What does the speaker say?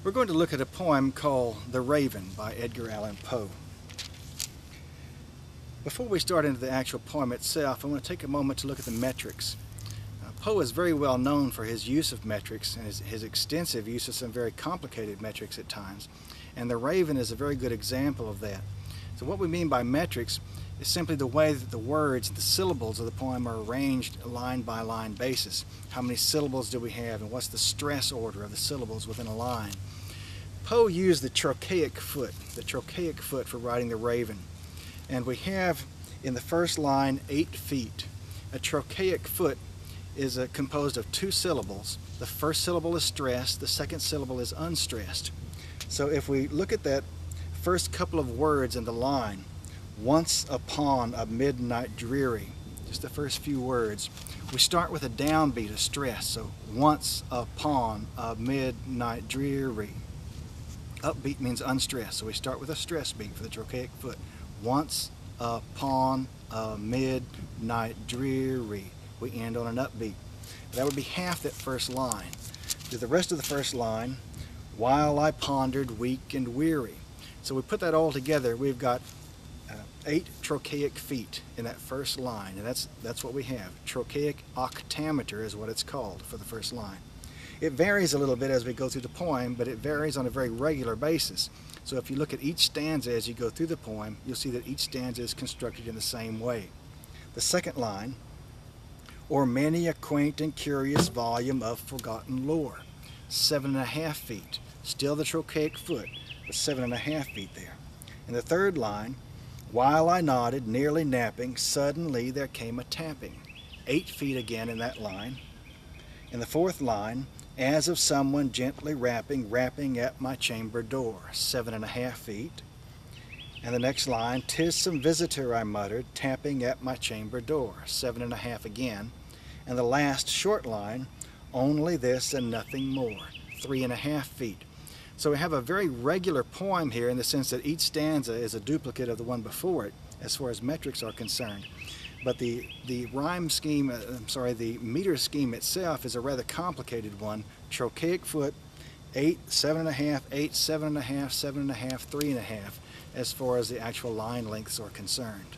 We're going to look at a poem called The Raven by Edgar Allan Poe. Before we start into the actual poem itself, I want to take a moment to look at the metrics. Poe is very well known for his use of metrics and his extensive use of some very complicated metrics at times. And The Raven is a very good example of that. So what we mean by metrics is simply the way that the words, the syllables of the poem are arranged line by line basis. How many syllables do we have and what's the stress order of the syllables within a line. Poe used the trochaic foot for writing The Raven. And we have in the first line 8 feet. A trochaic foot is composed of 2 syllables. The first syllable is stressed, the second syllable is unstressed. So if we look at that first couple of words in the line, once upon a midnight dreary, just the first few words, we start with a downbeat, a stress. So once upon a midnight dreary. Upbeat means unstressed, so we start with a stress beat for the trochaic foot. Once upon a midnight dreary. We end on an upbeat. That would be half that first line. Do the rest of the first line, while I pondered weak and weary. So we put that all together, we've got 8 trochaic feet in that first line, and that's what we have. Trochaic octameter is what it's called for the first line. It varies a little bit as we go through the poem, but it varies on a very regular basis. So if you look at each stanza as you go through the poem, you'll see that each stanza is constructed in the same way. The second line, or many a quaint and curious volume of forgotten lore, 7.5 feet. Still the trochaic foot, but 7.5 feet there. In the third line, while I nodded, nearly napping, suddenly there came a tapping. 8 feet again in that line. In the fourth line, as of someone gently rapping at my chamber door, 7.5 feet. And the next line, 'tis some visitor, I muttered, tapping at my chamber door, 7.5 again. And the last short line, only this and nothing more, 3.5 feet. So we have a very regular poem here in the sense that each stanza is a duplicate of the one before it as far as metrics are concerned. But the rhyme scheme, the meter scheme itself is a rather complicated one. Trochaic foot, 8, 7.5, 8, 7.5, 7.5, 3.5 as far as the actual line lengths are concerned.